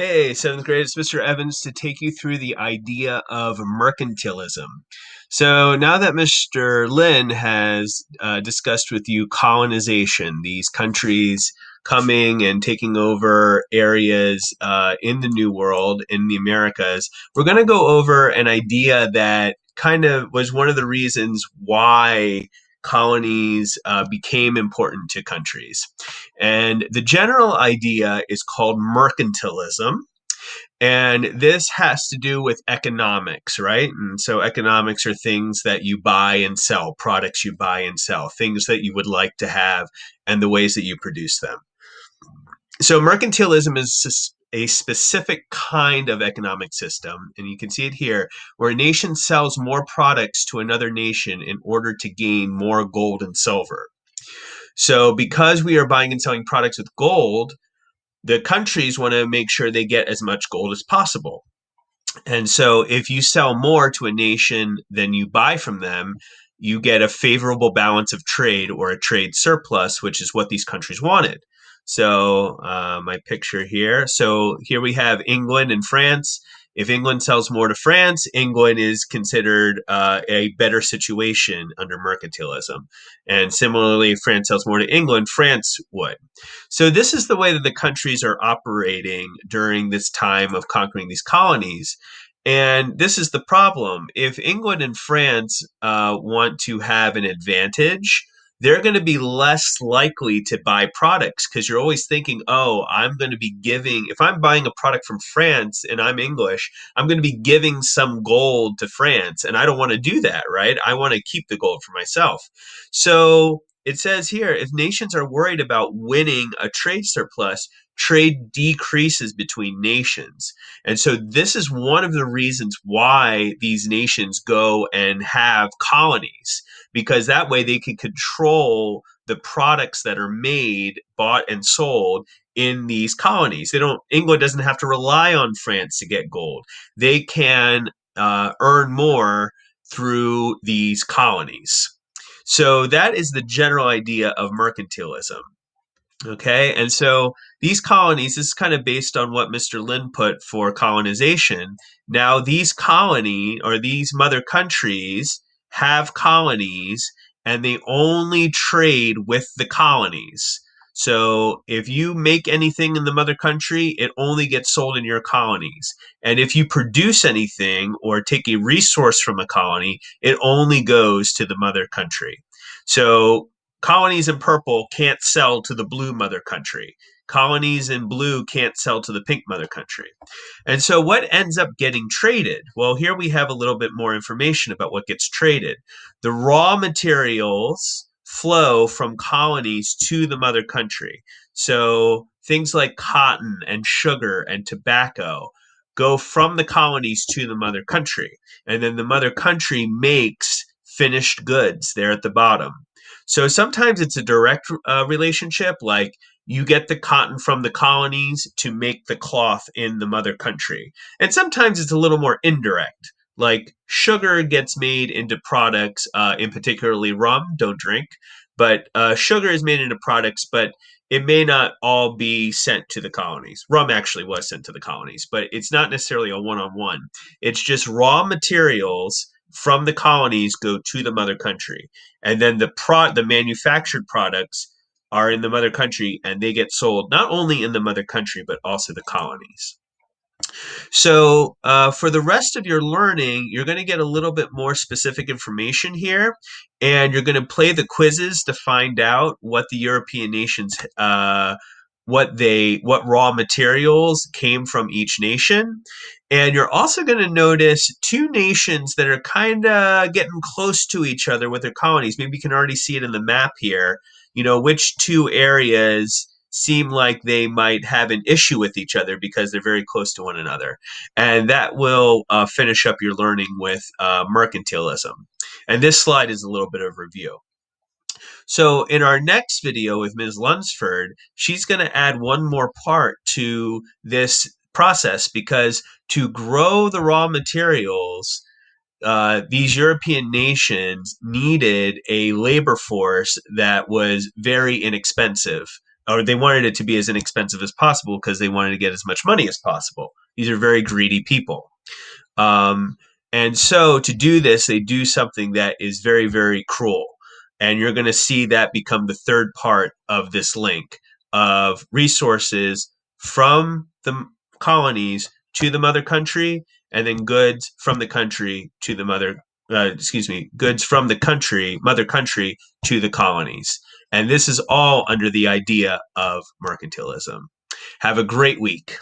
Hey, seventh grade, it's Mr. Evans to take you through the idea of mercantilism. So now that Mr. Lin has discussed with you colonization, these countries coming and taking over areas in the New World, in the Americas, we're going to go over an idea that kind of was one of the reasons why colonies became important to countries. And the general idea is called mercantilism. And this has to do with economics, right? And so economics are things that you buy and sell, products you buy and sell, things that you would like to have, and the ways that you produce them. So mercantilism is a specific kind of economic system, and you can see it here, where a nation sells more products to another nation in order to gain more gold and silver. So because we are buying and selling products with gold, the countries want to make sure they get as much gold as possible. And so if you sell more to a nation than you buy from them, you get a favorable balance of trade or a trade surplus, which is what these countries wanted. So my picture here. So here we have England and France. If England sells more to France, England is considered a better situation under mercantilism. And similarly, if France sells more to England, France would. So this is the way that the countries are operating during this time of conquering these colonies. And this is the problem. If England and France want to have an advantage, they're going to be less likely to buy products because you're always thinking, oh, I'm going to be giving, if I'm buying a product from France and I'm English, I'm going to be giving some gold to France. And I don't want to do that, right? I want to keep the gold for myself. So it says here if nations are worried about winning a trade surplus, trade decreases between nations. And so this is one of the reasons why these nations go and have colonies, because that way they can control the products that are made, bought, and sold in these colonies. They don't. England doesn't have to rely on France to get gold. They can earn more through these colonies. So that is the general idea of mercantilism. Okay, and so these colonies, this is kind of based on what Mr. Lin put for colonization. Now, these colony or these mother countries have colonies and they only trade with the colonies. So if you make anything in the mother country, it only gets sold in your colonies. And if you produce anything or take a resource from a colony, it only goes to the mother country. So colonies in purple can't sell to the blue mother country. Colonies in blue can't sell to the pink mother country. And so what ends up getting traded? Well, here we have a little bit more information about what gets traded. The raw materials flow from colonies to the mother country. So things like cotton and sugar and tobacco go from the colonies to the mother country. And then the mother country makes finished goods there at the bottom. So sometimes it's a direct relationship, like you get the cotton from the colonies to make the cloth in the mother country. And sometimes it's a little more indirect, like sugar gets made into products, in particularly rum, don't drink, but sugar is made into products, but it may not all be sent to the colonies. Rum actually was sent to the colonies, but it's not necessarily a one-on-one. It's just raw materials from the colonies go to the mother country, and then the manufactured products are in the mother country and they get sold not only in the mother country but also the colonies. So for the rest of your learning, you're going to get a little bit more specific information here, and you're going to play the quizzes to find out what the European nations what raw materials came from each nation. And you're also going to notice two nations that are kind of getting close to each other with their colonies. Maybe you can already see it in the map here. You know, which two areas seem like they might have an issue with each other because they're very close to one another. And that will finish up your learning with mercantilism. And this slide is a little bit of review. So in our next video with Ms. Lunsford, she's going to add one more part to this process, because to grow the raw materials, these European nations needed a labor force that was very inexpensive or they wanted it to be as inexpensive as possible because they wanted to get as much money as possible. These are very greedy people. Um, and so to do this, they do something that is very, very cruel. And you're going to see that become the third part of this link of resources from the colonies to the mother country, and then goods from the country to the goods from the mother country to the colonies. And this is all under the idea of mercantilism. Have a great week.